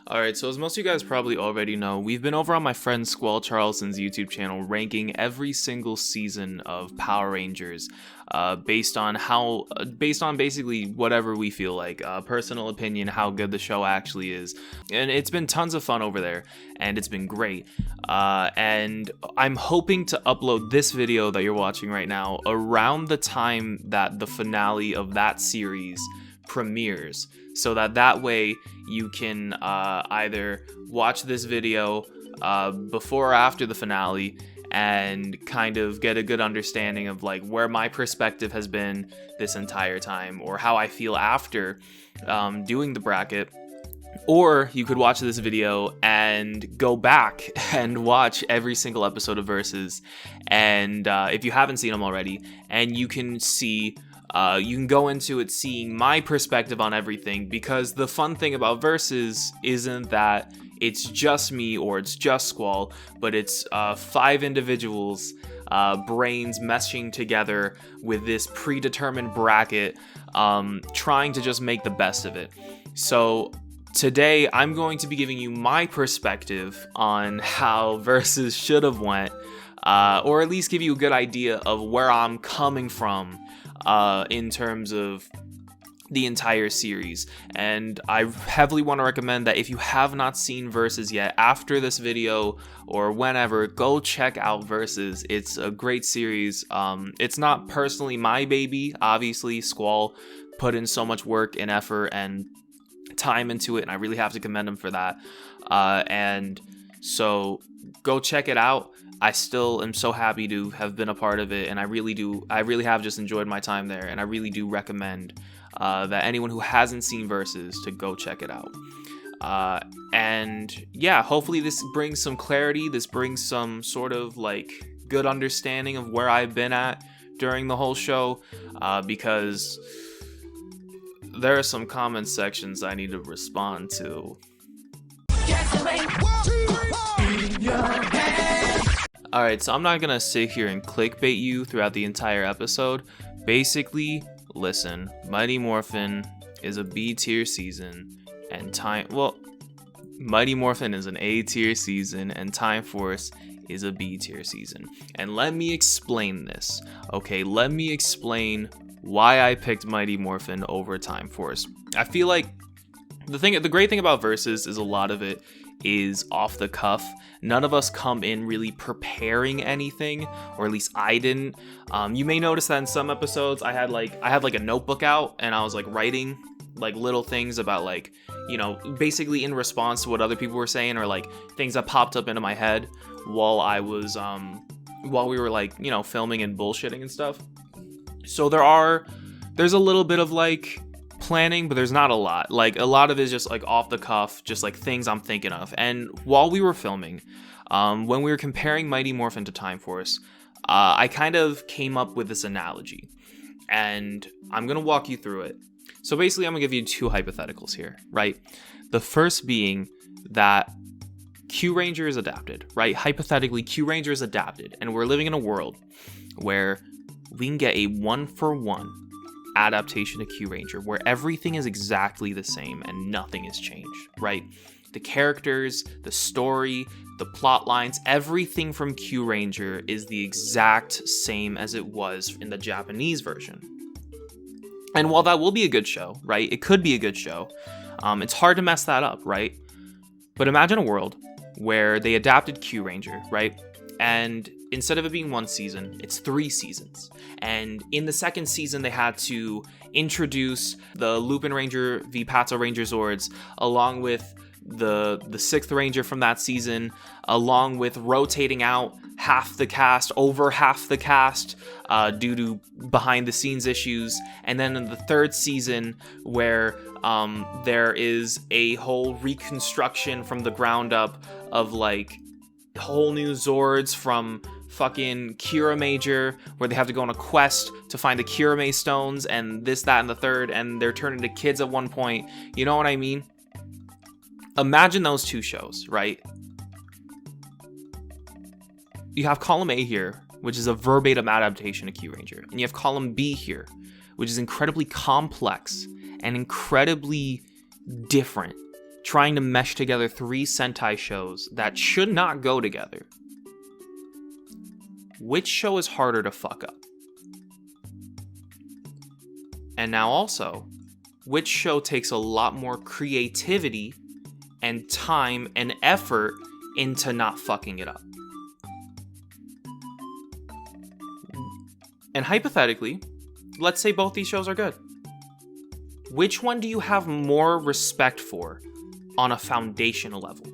Alright, so as most of you guys probably already know, we've been over on my friend Squall Charleston's YouTube channel ranking every single season of Power Rangers based on basically whatever we feel like, personal opinion, how good the show actually is. And it's been tons of fun over there, and it's been great. And I'm hoping to upload this video that you're watching right now around the time that the finale of that series premieres, so that way you can either watch this video before or after the finale and kind of get a good understanding of like where my perspective has been this entire time, or how I feel after doing the bracket. Or you could watch this video and go back and watch every single episode of Versus, and if you haven't seen them already, and you can see you can go into it seeing my perspective on everything, because the fun thing about Versus isn't that it's just me or it's just Squall, but it's 5 individuals, brains meshing together with this predetermined bracket, trying to just make the best of it. So today I'm going to be giving you my perspective on how Versus should have went, or at least give you a good idea of where I'm coming from in terms of the entire series. And I heavily want to recommend that if you have not seen Versus yet, after this video or whenever, go check out Versus. It's a great series. It's not personally my baby. Obviously, Squall put in so much work and effort and time into it, and I really have to commend him for that. And so go check it out. I still am so happy to have been a part of it, and I really have just enjoyed my time there, and I really do recommend that anyone who hasn't seen Versus to go check it out. And yeah, hopefully this brings some clarity, this brings some sort of like good understanding of where I've been at during the whole show, because there are some comment sections I need to respond to. Alright, so I'm not gonna sit here and clickbait you throughout the entire episode. Basically, listen, Mighty Morphin is a B tier season, and Mighty Morphin is an A tier season, and Time Force is a B tier season. And let me explain this, okay? Let me explain why I picked Mighty Morphin over Time Force. I feel like the great thing about Versus is a lot of it is off the cuff. None of us come in really preparing anything, or at least I didn't. You may notice that in some episodes I had like a notebook out, and I was like writing like little things about, like, you know, basically in response to what other people were saying, or like things that popped up into my head while we were like, you know, filming and bullshitting and stuff. So there's a little bit of like planning, but there's not a lot. Like, a lot of it is just like off the cuff, just like things I'm thinking of. And while we were filming, when we were comparing Mighty Morphin to Time Force, I kind of came up with this analogy, and I'm gonna walk you through it. So basically, I'm gonna give you 2 hypotheticals here, right? The first being that Q Ranger is adapted, right? Hypothetically, Q Ranger is adapted, and we're living in a world where we can get a 1-for-1 adaptation to Q Ranger, where everything is exactly the same and nothing has changed, right? The characters, the story, the plot lines, everything from Q Ranger is the exact same as it was in the Japanese version. And while that will be a good show, right? It could be a good show. It's hard to mess that up, right? But imagine a world where they adapted Q Ranger, right? And instead of it being 1 season, it's 3 seasons. And in the 2nd season, they had to introduce the Lupin Ranger v Pato Ranger Zords, along with the 6th Ranger from that season, along with rotating out over half the cast due to behind the scenes issues. And then in the 3rd season, where there is a whole reconstruction from the ground up of like whole new Zords from fucking Kira Major, where they have to go on a quest to find the Kirame stones, and this, that, and the third, and they're turned into kids at one point. You know what I mean? Imagine those 2 shows, right? You have column A here, which is a verbatim adaptation of Q Ranger, and you have column B here, which is incredibly complex and incredibly different trying to mesh together 3 Sentai shows that should not go together. Which show is harder to fuck up? And now also, which show takes a lot more creativity and time and effort into not fucking it up? And hypothetically, let's say both these shows are good. Which one do you have more respect for on a foundational level?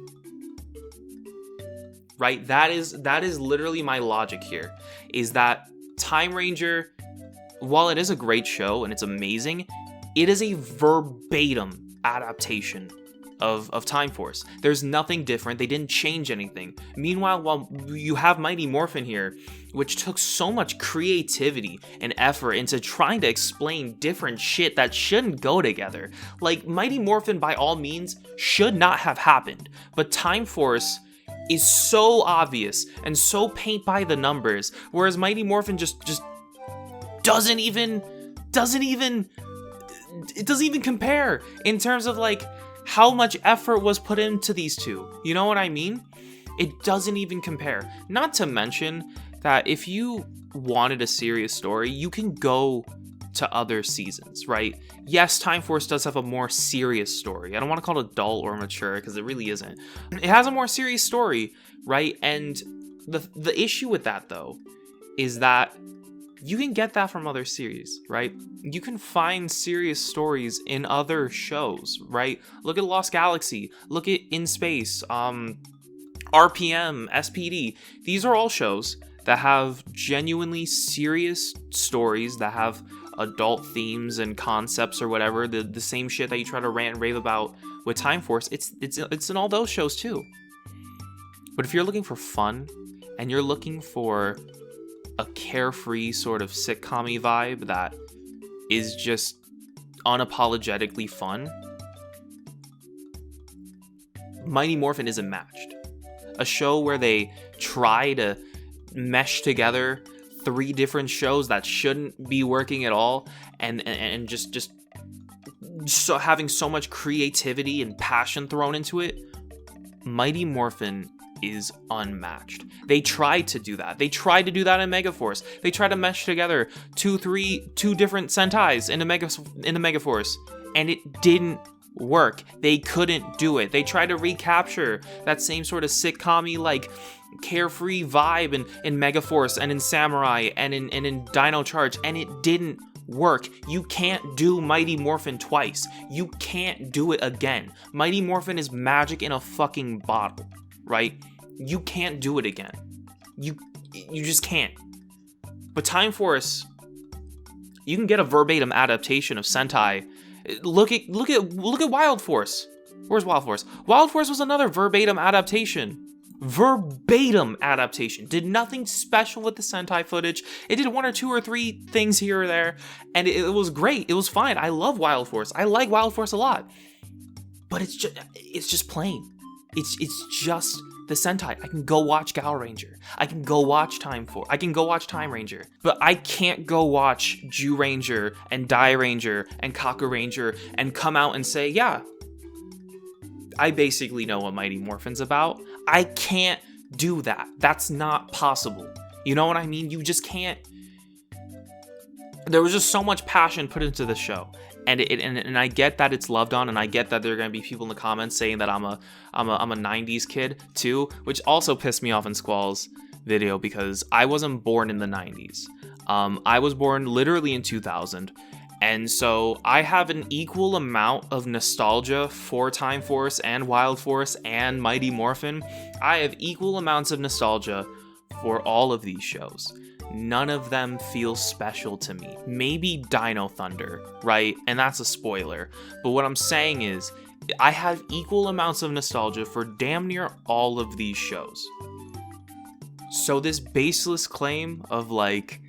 Right? That is literally my logic here, is that Time Ranger, while it is a great show and it's amazing, it is a verbatim adaptation of Time Force. There's nothing different. They didn't change anything. Meanwhile, while you have Mighty Morphin here, which took so much creativity and effort into trying to explain different shit that shouldn't go together. Like, Mighty Morphin, by all means, should not have happened. But Time Force is so obvious and so paint by the numbers, whereas Mighty Morphin just doesn't even compare in terms of like how much effort was put into these two. You know what I mean? It doesn't even compare. Not to mention that if you wanted a serious story, you can go to other seasons, right? Yes, Time Force does have a more serious story. I don't want to call it adult or mature because it really isn't. It has a more serious story, right? And the issue with that, though, is that you can get that from other series, right? You can find serious stories in other shows, right? Look at Lost Galaxy, look at In Space, RPM, SPD. These are all shows that have genuinely serious stories that have adult themes and concepts or whatever, the same shit that you try to rant and rave about with Time Force. It's in all those shows too. But if you're looking for fun and you're looking for a carefree sort of sitcom-y vibe that is just unapologetically fun, Mighty Morphin isn't matched. A show where they try to mesh together 3 different shows that shouldn't be working at all, and just so having so much creativity and passion thrown into it, Mighty Morphin is unmatched. They tried to do that. They tried to do that in Megaforce. They tried to mesh together two different Sentais into Megaforce, and it didn't work. They couldn't do it. They tried to recapture that same sort of sitcom-y, like, carefree vibe in Megaforce and in Samurai and in Dino Charge, and it didn't work. You can't do Mighty Morphin twice. You can't do it again. Mighty Morphin is magic in a fucking bottle, right? You can't do it again. You just can't. But Time Force, you can get a verbatim adaptation of Sentai. Look at Wild Force. Where's Wild Force? Wild Force was another verbatim adaptation. Verbatim adaptation. Did nothing special with the Sentai footage. It did 1 or 2 or 3 things here or there, and it was great. It was fine. I love Wild Force. I like Wild Force a lot. But it's just plain. It's just the Sentai. I can go watch Gal Ranger. I can go watch Time Ranger. But I can't go watch Jew Ranger and Dai Ranger and Kaku Ranger and come out and say, yeah, I basically know what Mighty Morphin's about. I can't do that. That's not possible. You know what I mean? You just can't. There was just so much passion put into the show. And I get that it's loved on, and I get that there are going to be people in the comments saying that I'm a 90s kid too, which also pissed me off in Squall's video because I wasn't born in the 90s. I was born literally in 2000. And so I have an equal amount of nostalgia for Time Force and Wild Force and Mighty Morphin. I have equal amounts of nostalgia for all of these shows. None of them feel special to me. Maybe Dino Thunder, right? And that's a spoiler. But what I'm saying is, I have equal amounts of nostalgia for damn near all of these shows. So this baseless claim of like,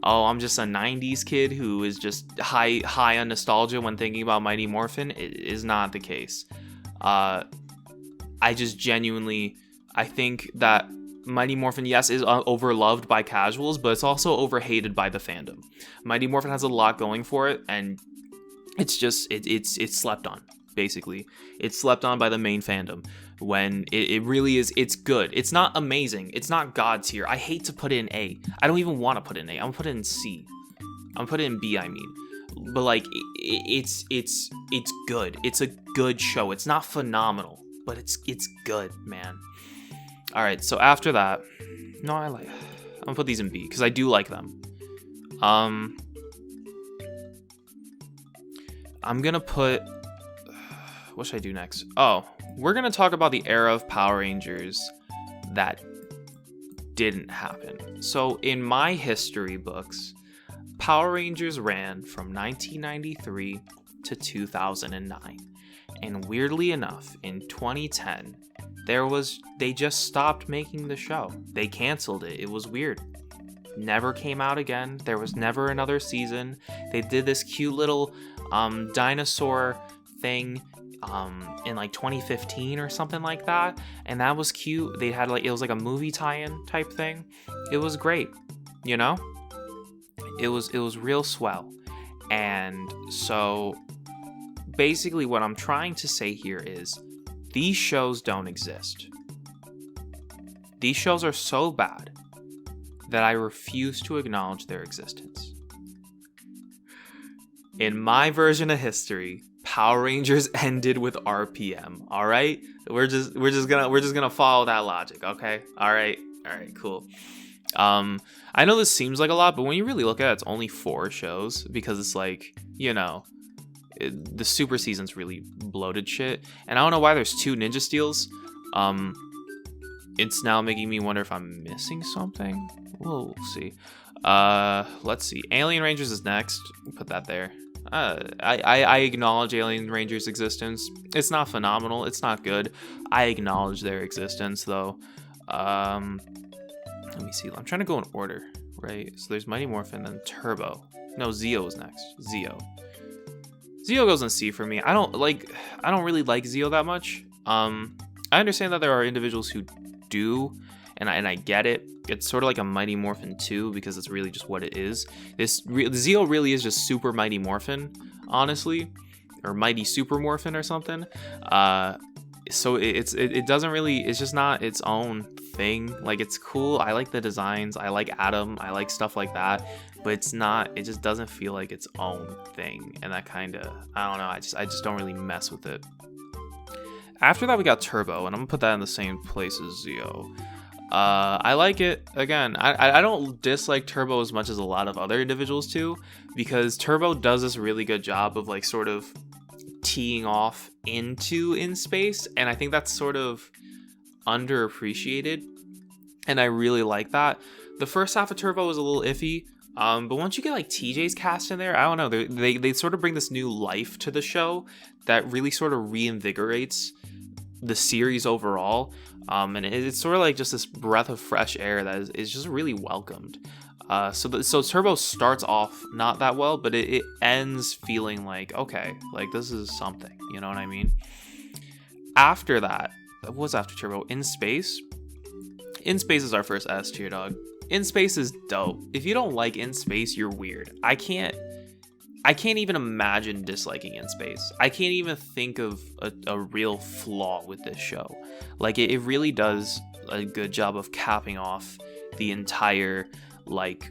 oh, I'm just a 90s kid who is just high on nostalgia when thinking about Mighty Morphin, it is not the case. I just genuinely, I think that Mighty Morphin, yes, is overloved by casuals, but it's also overhated by the fandom. Mighty Morphin has a lot going for it, and it's just, it's slept on. basically. It's slept on by the main fandom when it really is. It's good. It's not amazing. It's not God tier. I hate to put it in A. I don't even want to put it in A. I'm gonna put it in C. I'm gonna put it in B, I mean. But like, it's good. It's a good show. It's not phenomenal, but it's good, man. All right, so after that, no, I'm gonna put these in B because I do like them. I'm gonna put, what should I do next? Oh, we're gonna talk about the era of Power Rangers that didn't happen. So in my history books, Power Rangers ran from 1993 to 2009. And weirdly enough, in 2010, they just stopped making the show. They canceled it. It was weird. Never came out again. There was never another season. They did this cute little dinosaur thing in like 2015 or something like that, and that was cute. They had like, it was like a movie tie-in type thing. It was great, you know? It was real swell. And so basically what I'm trying to say here is these shows don't exist. These shows are so bad that I refuse to acknowledge their existence. In my version of history, Power Rangers ended with RPM. All right, we're just gonna follow that logic. Okay, all right, cool. I know this seems like a lot, but when you really look at it, it's only 4 shows because it's like, you know, the super season's really bloated shit, and I don't know why there's 2 Ninja Steels. It's now making me wonder if I'm missing something. We'll see. Let's see. Alien Rangers is next. Put that there. I acknowledge Alien Rangers' existence. It's not phenomenal. It's not good. I acknowledge their existence, though. Let me see. I'm trying to go in order, right? So there's Mighty Morphin, then Turbo. No, Zeo is next. Zeo goes in C for me. I don't really like Zeo that much. I understand that there are individuals who do, and I get it. It's sort of like a Mighty Morphin 2 because it's really just what it is. Zeo really is just Super Mighty Morphin, honestly, or Mighty Super Morphin or something. So it doesn't really. It's just not its own thing. Like, it's cool. I like the designs. I like Adam. I like stuff like that. But it's not. It just doesn't feel like its own thing, and that kind of, I don't know. I just don't really mess with it. After that, we got Turbo, and I'm gonna put that in the same place as Zeo. I like it. Again, I don't dislike Turbo as much as a lot of other individuals too, because Turbo does this really good job of like sort of teeing off into In Space, and I think that's sort of underappreciated, and I really like that. The first half of Turbo was a little iffy, but once you get like TJ's cast in there, I don't know, they sort of bring this new life to the show that really sort of reinvigorates the series overall, and it's sort of like just this breath of fresh air that is just really welcomed. So Turbo starts off not that well, but it ends feeling like, okay, like this is something, you know what I mean? After that, what was after Turbo? In Space? In Space is our first S tier, dog. In Space is dope. If you don't like In Space, you're weird. I can't even imagine disliking In Space. I can't even think of a real flaw with this show. Like, it really does a good job of capping off the entire, like,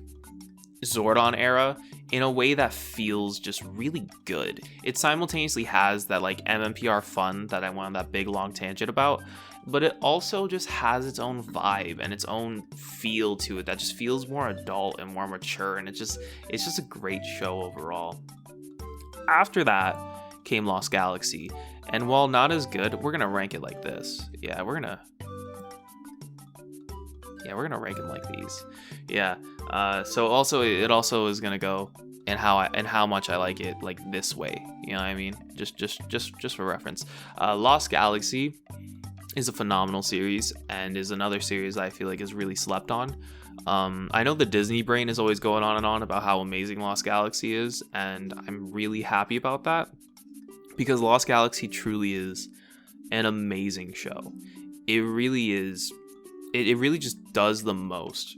Zordon era in a way that feels just really good. It simultaneously has that, like, MMPR fun that I went on that big long tangent about, but it also just has its own vibe and its own feel to it that just feels more adult and more mature, and it's just a great show overall. After that came Lost Galaxy, and while not as good, we're gonna rank it like this. Yeah, we're gonna rank them like these. Yeah. So also it also is gonna go and how much I like it, like this way. You know what I mean? Just for reference. Lost Galaxy is a phenomenal series and is another series that I feel like is really slept on. I know the Disney brain is always going on and on about how amazing Lost Galaxy is, and I'm really happy about that because Lost Galaxy truly is an amazing show. It really is. It really just does the most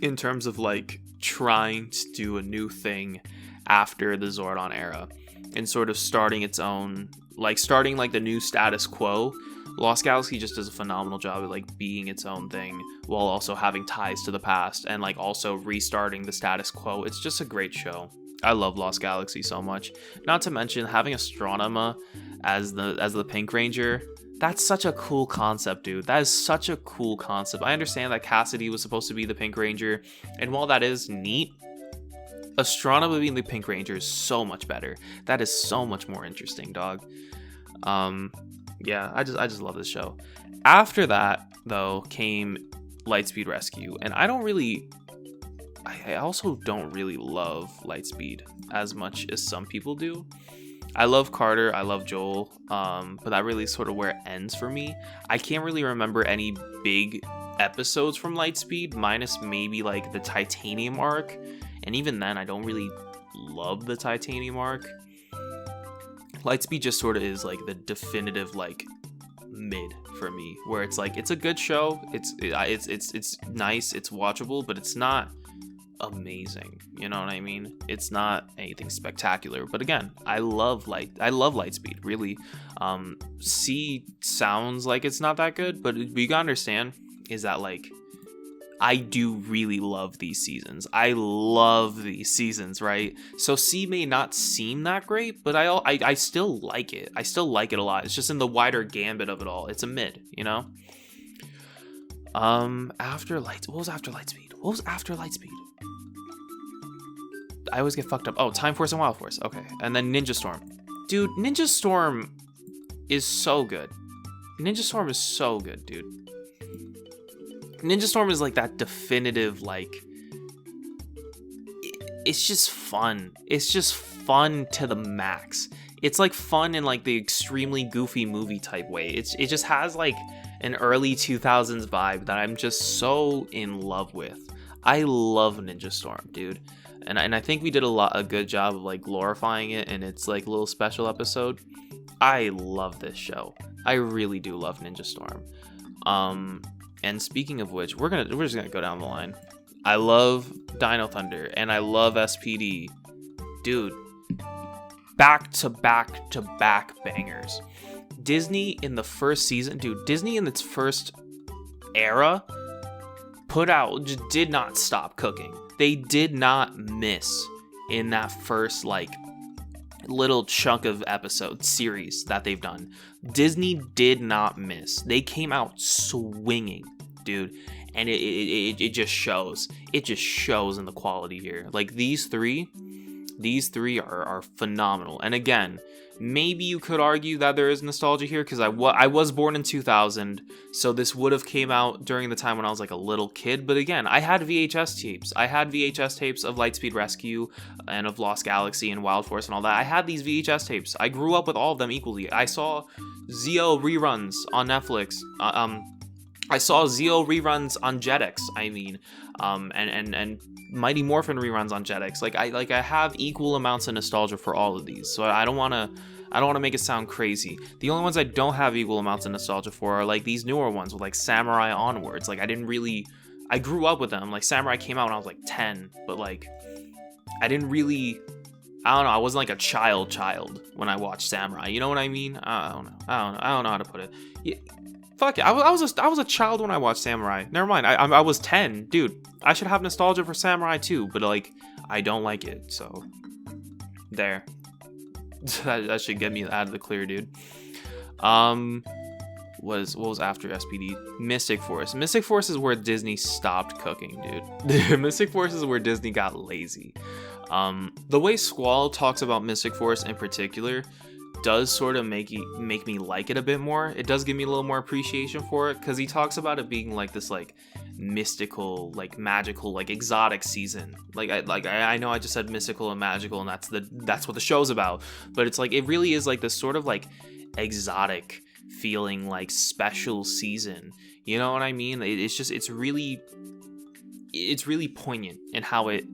in terms of like trying to do a new thing after the Zordon era. and sort of starting its own, like starting like the new status quo. Lost Galaxy just does a phenomenal job of like being its own thing while also having ties to the past and like also restarting the status quo. It's just a great show. I love Lost Galaxy so much. Not to mention having Astronema as the Pink Ranger. That's such a cool concept, dude. That is such a cool concept. I understand that Cassidy was supposed to be the Pink Ranger, and while that is neat, Astronema being the Pink Ranger is so much better. That is so much more interesting, dog. Yeah, I just love this show. After that, though, came Lightspeed Rescue, and I also don't really love Lightspeed as much as some people do. I love Carter, I love Joel, but that really is sort of where it ends for me. I can't really remember any big episodes from Lightspeed, minus maybe like the Titanium arc, and even then I don't really love the Titanium arc. Lightspeed just sort of is like the definitive like mid for me, where it's like it's a good show, it's nice, it's watchable, but it's not amazing, you know what I mean? It's not anything spectacular, but again, I love Lightspeed, really. C sounds like it's not that good, but you gotta understand is that like I do really love these seasons. I love these seasons, right? So C may not seem that great, but I still like it. I still like it a lot. It's just in the wider gambit of it all. It's a mid, you know? What was after Lightspeed? I always get fucked up. Oh, Time Force and Wild Force. Okay. And then Ninja Storm. Dude, Ninja Storm is so good. Ninja Storm is so good, dude. Ninja Storm is like that definitive, like, it's just fun. It's just fun to the max. It's like fun in like the extremely goofy movie type way. It just has like an early 2000s vibe that I'm just so in love with. I love Ninja Storm, dude. And I think we did a good job of like glorifying it in its like little special episode. I love this show. I really do love Ninja Storm. And speaking of which, we're just gonna go down the line. I love Dino Thunder and I love SPD. Dude, back to back bangers. Disney in the first season, dude, Disney in its first era just did not stop cooking. They did not miss in that first like little chunk of episode series that they've done. Disney did not miss. They came out swinging, dude, and it just shows. It just shows in the quality here. Like these three are phenomenal. And again, maybe you could argue that there is nostalgia here because I was born in 2000, so this would have came out during the time when I was like a little kid. But again, I had VHS tapes. I had VHS tapes of Lightspeed Rescue and of Lost Galaxy and Wild Force and all that. I had these VHS tapes. I grew up with all of them equally. I saw Zeo reruns on Netflix. I saw Zeo reruns on Jetix. I mean, and Mighty Morphin reruns on Jetix. I have equal amounts of nostalgia for all of these. So I don't want to make it sound crazy. The only ones I don't have equal amounts of nostalgia for are like these newer ones with like Samurai onwards. Like I grew up with them. Like Samurai came out when I was like 10, but like I don't know. I wasn't like a child when I watched Samurai. You know what I mean? I don't know how to put it. Yeah, fuck it. I was a child when I watched Samurai. Never mind. I was 10, dude. I should have nostalgia for Samurai too, but like I don't like it. So there. that should get me out of the clear, dude. What was after SPD? Mystic Force. Mystic Force is where Disney stopped cooking, dude. Mystic Force is where Disney got lazy. The way Squall talks about Mystic Force in particular does sort of make me like it a bit more. It does give me a little more appreciation for it because he talks about it being like this like mystical, like magical, like exotic season. I know I just said mystical and magical, and that's what the show's about. But it's like it really is like this sort of like exotic feeling, like special season. You know what I mean? It's really poignant in how it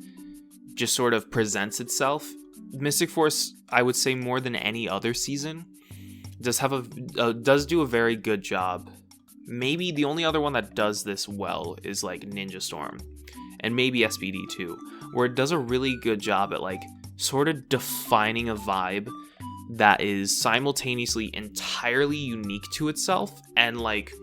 just sort of presents itself. Mystic Force, I would say more than any other season, does do a very good job. Maybe the only other one that does this well is like Ninja Storm, and maybe SPD too, where it does a really good job at like sort of defining a vibe that is simultaneously entirely unique to itself and like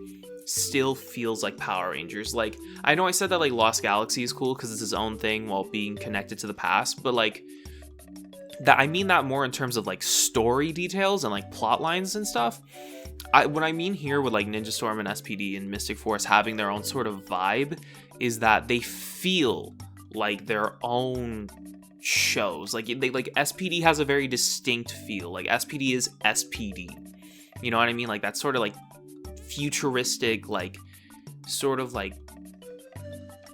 still feels like Power Rangers. Like, I know I said that like Lost Galaxy is cool because it's its own thing while being connected to the past, but like that, I mean that more in terms of like story details and like plot lines and stuff. What I mean here with like Ninja Storm and SPD and Mystic Force having their own sort of vibe is that they feel like their own shows. Like they like SPD has a very distinct feel. Like SPD is SPD. You know what I mean? Like that sort of like futuristic, like sort of like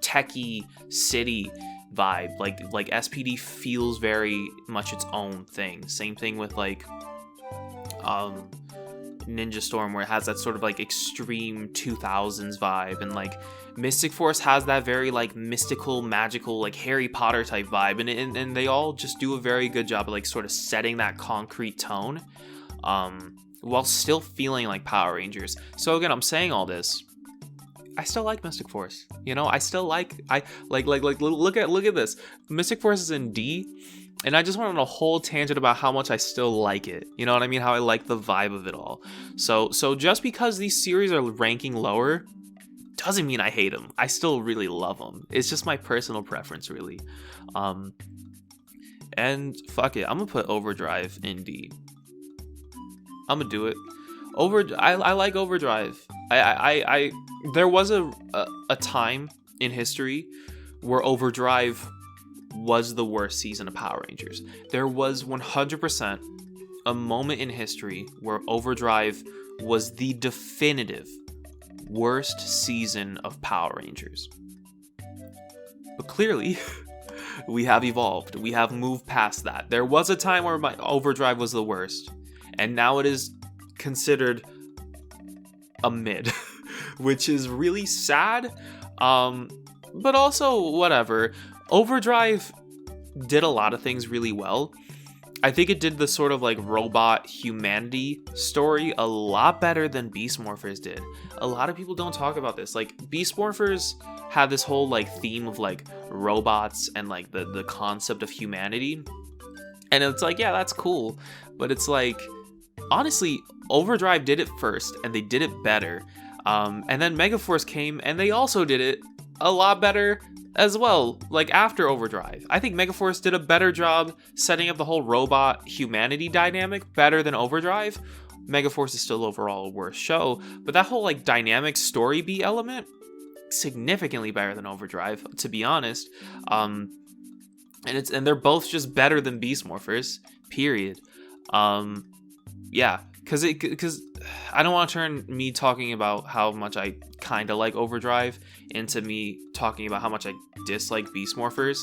techie city vibe. Like SPD feels very much its own thing. Same thing with like Ninja Storm, where it has that sort of like extreme 2000s vibe, and like Mystic Force has that very like mystical, magical, like Harry Potter type vibe, and they all just do a very good job of like sort of setting that concrete tone while still feeling like Power Rangers. So again, I'm saying all this, I still like Mystic Force. You know, I still like look at this. Mystic Force is in D, and I just went on a whole tangent about how much I still like it. You know what I mean? How I like the vibe of it all. So just because these series are ranking lower doesn't mean I hate them. I still really love them. It's just my personal preference, really. And fuck it, I'm gonna put Overdrive in D. I'm gonna do it. I like Overdrive. I there was a time in history where Overdrive was the worst season of Power Rangers. There was 100% a moment in history where Overdrive was the definitive worst season of Power Rangers. But clearly, we have evolved. We have moved past that. There was a time where my Overdrive was the worst, and now it is considered a mid, which is really sad. But also whatever. Overdrive did a lot of things really well. I think it did the sort of like robot humanity story a lot better than Beast Morphers did. A lot of people don't talk about this. Like, Beast Morphers had this whole like theme of like robots and like the concept of humanity. And it's like, yeah, that's cool. But it's like, honestly, Overdrive did it first and they did it better. And then Megaforce came and they also did it a lot better as well, like after Overdrive. I think Megaforce did a better job setting up the whole robot humanity dynamic better than Overdrive. Megaforce is still overall a worse show, but that whole like dynamic story beat element, significantly better than Overdrive, to be honest. And they're both just better than Beast Morphers, period. Yeah, because I don't want to turn me talking about how much I kind of like Overdrive into me talking about how much I dislike Beast Morphers,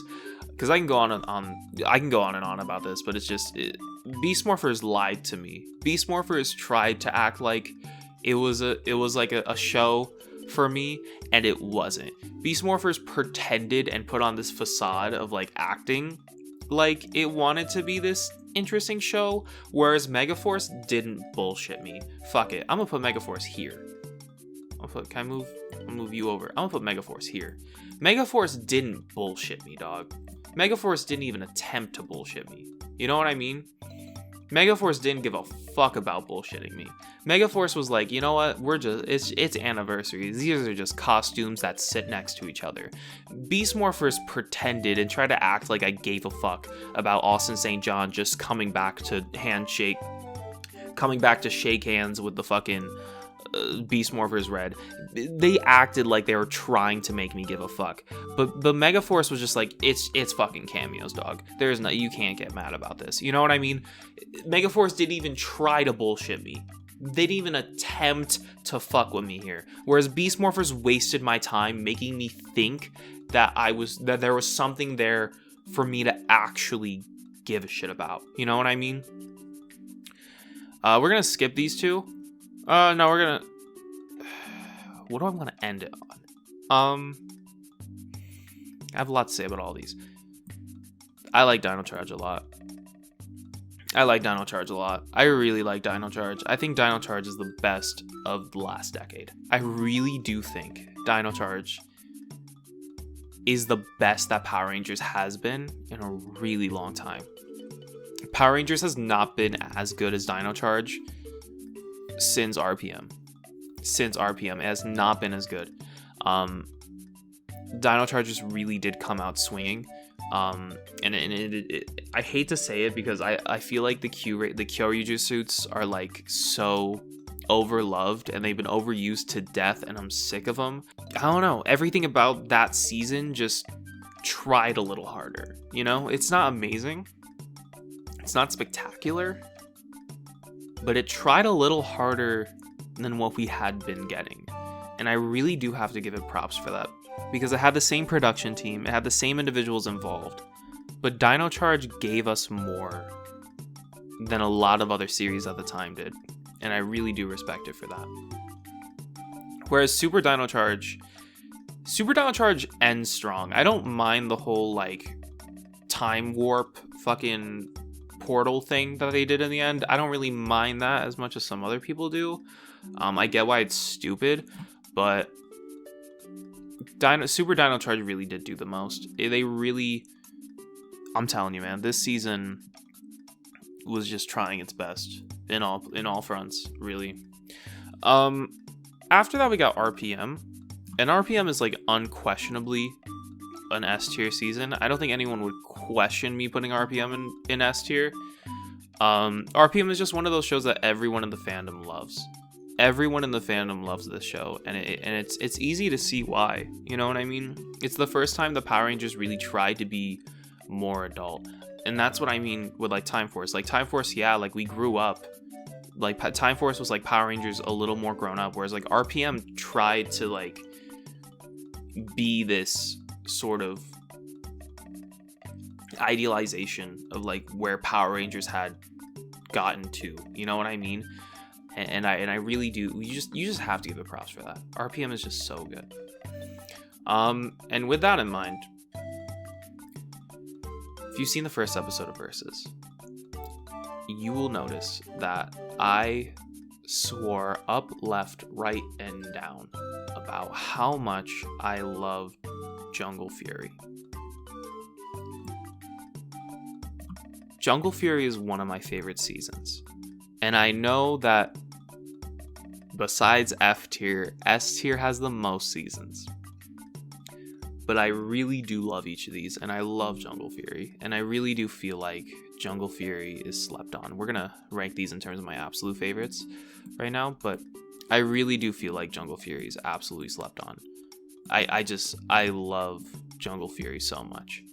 because I can go on and on about this, but it's just Beast Morphers lied to me. Beast Morphers tried to act like it was like a show for me, and it wasn't. Beast Morphers pretended and put on this facade of like acting like it wanted to be this interesting show, whereas Megaforce didn't bullshit me. Fuck it, I'm gonna put Megaforce here. I'll move you over. I'm gonna put Megaforce here. Megaforce didn't bullshit me, dog. Megaforce didn't even attempt to bullshit me. You know what I mean? Megaforce didn't give a fuck about bullshitting me. Megaforce was like, you know what? It's anniversaries. These are just costumes that sit next to each other. Beast Morphers pretended and tried to act like I gave a fuck about Austin St. John just coming back to shake hands with the fucking Beast Morphers Red. They acted like they were trying to make me give a fuck. But Megaforce was just like, it's fucking cameos, dog. You can't get mad about this. You know what I mean? Megaforce didn't even try to bullshit me. They didn't even attempt to fuck with me here. Whereas Beast Morphers wasted my time making me think that there was something there for me to actually give a shit about. You know what I mean? We're gonna skip these two. No, we're gonna... What do I want to end it on? I have a lot to say about all these. I like Dino Charge a lot. I really like Dino Charge. I think Dino Charge is the best of the last decade. I really do think Dino Charge is the best that Power Rangers has been in a really long time. Power Rangers has not been as good as Dino Charge since RPM. It has not been as good. Dino Charge just really did come out swinging. I hate to say it because I feel like the Kyoryuger suits are like so overloved and they've been overused to death, and I'm sick of them. I don't know, everything about that season just tried a little harder, you know? It's not amazing, it's not spectacular, but it tried a little harder than what we had been getting, and I really do have to give it props for that, because it had the same production team, it had the same individuals involved, but Dino Charge gave us more than a lot of other series at the time did, and I really do respect it for that. Whereas Super Dino Charge ends strong. I don't mind the whole like time warp fucking portal thing that they did in the end. I don't really mind that as much as some other people do. I get why it's stupid, but Super Dino Charge really did do the most. I'm telling you, man, this season was just trying its best in all fronts, really. After that we got RPM, and RPM is like unquestionably an S tier season. I don't think anyone would question me putting RPM in S tier. RPM is just one of those shows that everyone in the fandom loves. Everyone in the fandom loves this show, and it's easy to see why. You know what I mean? It's the first time the Power Rangers really tried to be more adult, and that's what I mean with like Time Force. Like Time Force, yeah, like we grew up. Like Time Force was like Power Rangers a little more grown up, whereas like RPM tried to like be this sort of idealization of like where Power Rangers had gotten to. You know what I mean? And I really do. You just have to give it props for that. RPM is just so good. And with that in mind, if you've seen the first episode of Versus, you will notice that I swore up, left, right, and down about how much I love Jungle Fury. Jungle Fury is one of my favorite seasons. And I know that besides F tier, S tier has the most seasons. But I really do love each of these, and I love Jungle Fury. And I really do feel like Jungle Fury is slept on. We're gonna rank these in terms of my absolute favorites right now, but I really do feel like Jungle Fury is absolutely slept on. I love Jungle Fury so much.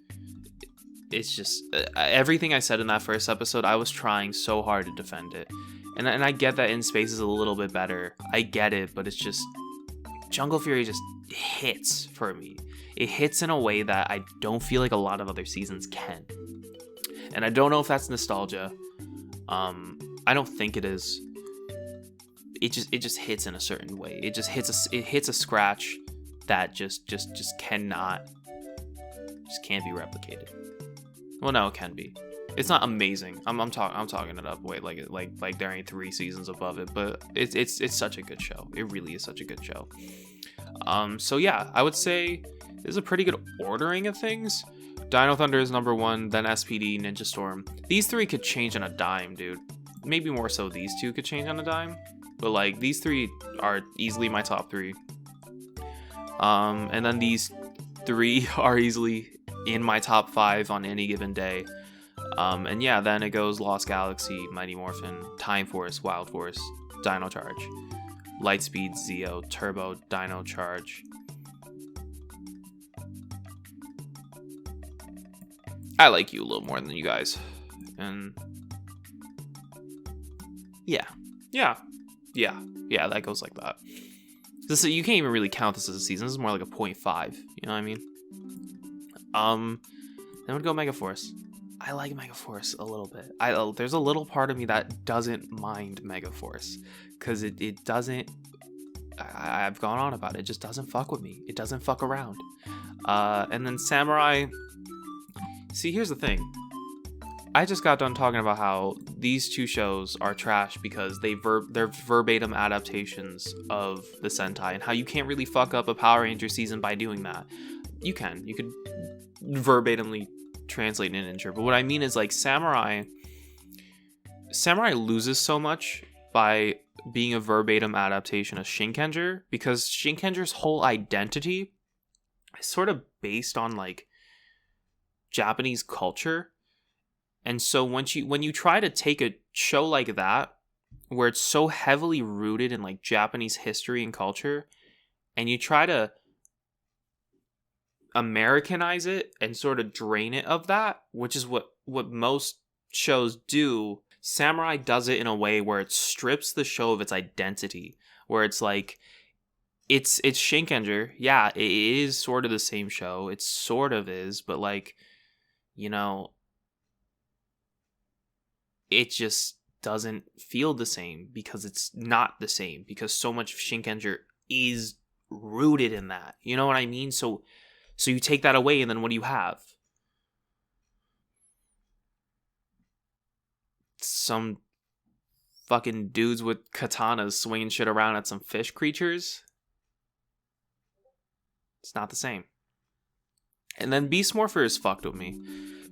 It's just everything I said in that first episode, I was trying so hard to defend it. And I get that In Space is a little bit better. I get it, but it's just Jungle Fury just hits for me. It hits in a way that I don't feel like a lot of other seasons can. And I don't know if that's nostalgia. I don't think it is. It just hits in a certain way. It hits a scratch that just can't be replicated. Well, no, it can be. It's not amazing. I'm talking it up. Wait, like there ain't 3 seasons above it, but it's such a good show. It really is such a good show. So yeah, I would say this is a pretty good ordering of things. Dino Thunder is number 1, then SPD, Ninja Storm. These 3 could change on a dime, dude. Maybe more so these 2 could change on a dime, but like these 3 are easily my top 3. And then these 3 are easily in my top 5 on any given day. And yeah, then it goes Lost Galaxy, Mighty Morphin, Time Force, Wild Force, Dino Charge, Lightspeed, Zeo, Turbo, Dino Charge. I like you a little more than you guys. And yeah, that goes like that. You can't even really count this as a season. This is more like a 0.5. You know what I mean? Then would go Megaforce. I like Megaforce a little bit. There's a little part of me that doesn't mind Megaforce, because it doesn't. I've gone on about it. It just doesn't fuck with me. It doesn't fuck around. And then Samurai. See, here's the thing. I just got done talking about how these 2 shows are trash because they're verbatim adaptations of the Sentai, and how you can't really fuck up a Power Ranger season by doing that. You could verbatimly translate an integer, but what I mean is like Samurai Samurai loses so much by being a verbatim adaptation of Shinkenger, because Shinkenger's whole identity is sort of based on like Japanese culture. And so when you try to take a show like that, where it's so heavily rooted in like Japanese history and culture, and you try to Americanize it and sort of drain it of that, which is what most shows do, Samurai does it in a way where it strips the show of its identity, where it's like, it's Shinkenger. Yeah, it is sort of the same show. It sort of is, but like, you know, it just doesn't feel the same because it's not the same, because so much of Shinkenger is rooted in that. You know what I mean? So you take that away, and then what do you have? Some fucking dudes with katanas swinging shit around at some fish creatures. It's not the same. And then Beast Morphers fucked with me.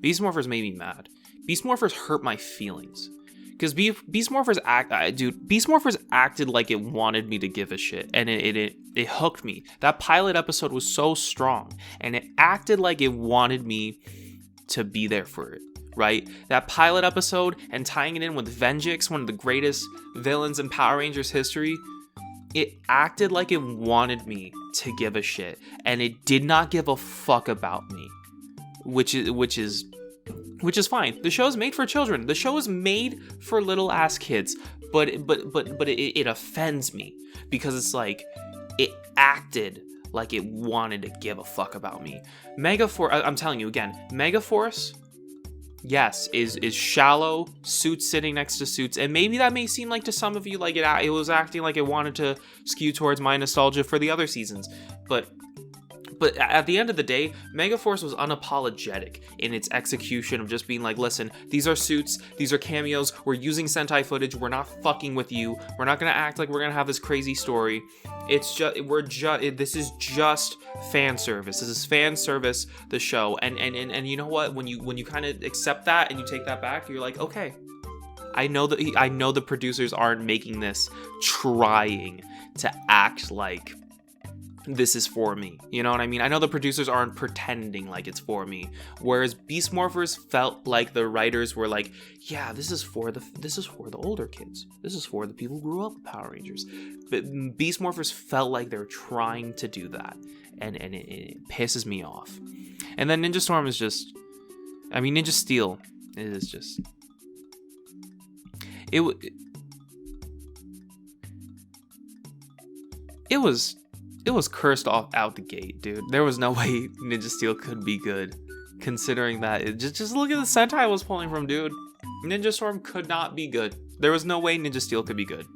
Beast Morphers made me mad. Beast Morphers hurt my feelings. Because Beast Morphers Beast Morphers acted like it wanted me to give a shit, and it hooked me. That pilot episode was so strong, and it acted like it wanted me to be there for it, right? That pilot episode, and tying it in with Venjix, one of the greatest villains in Power Rangers history, it acted like it wanted me to give a shit, and it did not give a fuck about me, which is fine. The show is made for children. The show is made for little ass kids. But it offends me because it's like it acted like it wanted to give a fuck about me. Megaforce, I'm telling you again, Megaforce, yes, is shallow, suits sitting next to suits, and maybe that may seem like to some of you like it was acting like it wanted to skew towards my nostalgia for the other seasons, but at the end of the day, Megaforce was unapologetic in its execution of just being like, listen, these are suits, these are cameos, we're using Sentai footage, we're not fucking with you, we're not gonna act like we're gonna have this crazy story. This is just fan service. This is fan service, the show, and you know what? When you kind of accept that and you take that back, you're like, okay, I know the producers aren't making this trying to act like this is for me. You know what I mean? I know the producers aren't pretending like it's for me. Whereas Beast Morphers felt like the writers were like, yeah, this is for the older kids. This is for the people who grew up with Power Rangers. But Beast Morphers felt like they're trying to do that. And it pisses me off. And then Ninja Storm is just, I mean, Ninja Steel is just, it was cursed off out the gate, dude. There was no way Ninja Steel could be good, considering that just look at the Sentai I was pulling from, dude. Ninja Storm could not be good. There was no way Ninja Steel could be good.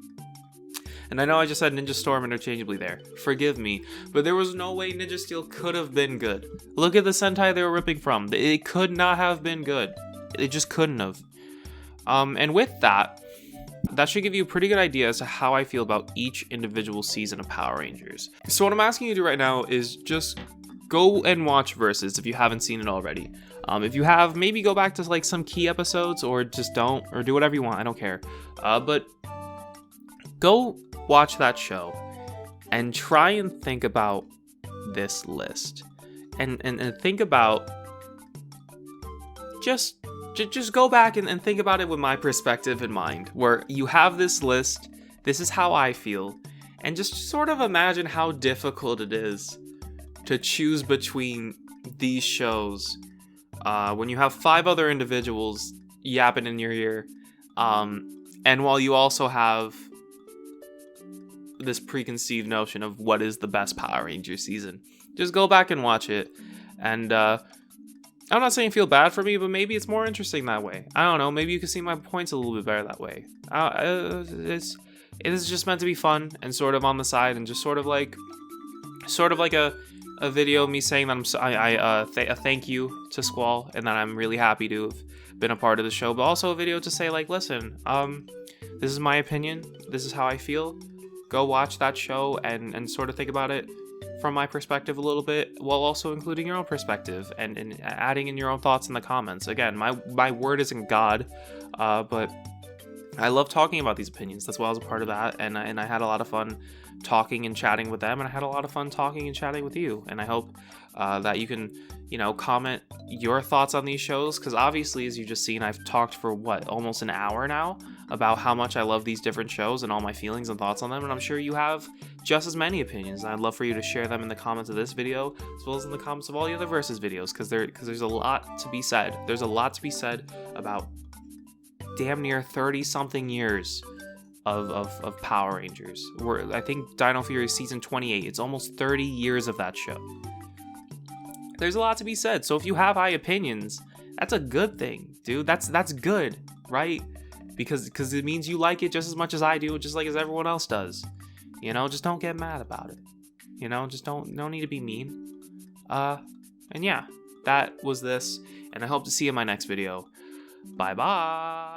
And I know I just said Ninja Storm interchangeably there. Forgive me, but there was no way Ninja Steel could have been good. Look at the Sentai they were ripping from. It could not have been good. It just couldn't have. And with that should give you a pretty good idea as to how I feel about each individual season of Power Rangers. So what I'm asking you to do right now is just go and watch Versus if you haven't seen it already. If you have, maybe go back to like some key episodes, or just don't, or do whatever you want. I don't care. But go watch that show and try and think about this list, and think about just go back and think about it with my perspective in mind, where you have this list, this is how I feel, and just sort of imagine how difficult it is to choose between these shows when you have 5 other individuals yapping in your ear, and while you also have this preconceived notion of what is the best Power Ranger season. Just go back and watch it, and I'm not saying feel bad for me, but maybe it's more interesting that way. I don't know. Maybe you can see my points a little bit better that way. It is just meant to be fun and sort of on the side, and just sort of like a video of me saying that a thank you to Squall, and that I'm really happy to have been a part of the show, but also a video to say like, listen, this is my opinion. This is how I feel. Go watch that show and sort of think about it from my perspective a little bit, while also including your own perspective and adding in your own thoughts in the comments. Again, my word isn't God, but I love talking about these opinions. That's why I was a part of that, and I had a lot of fun talking and chatting with them, and I had a lot of fun talking and chatting with you. And I hope that you can, comment your thoughts on these shows, because obviously, as you've just seen, I've talked for almost an hour now about how much I love these different shows and all my feelings and thoughts on them, and I'm sure you have just as many opinions. And I'd love for you to share them in the comments of this video, as well as in the comments of all the other Versus videos, because there's a lot to be said. There's a lot to be said about damn near 30-something years of Power Rangers. I think Dino Fury is season 28. It's almost 30 years of that show. There's a lot to be said. So if you have high opinions, that's a good thing, dude. That's good, right? Because it means you like it just as much as I do, just like as everyone else does. Just don't get mad about it. Just don't need to be mean. And yeah, that was this, and I hope to see you in my next video. Bye bye.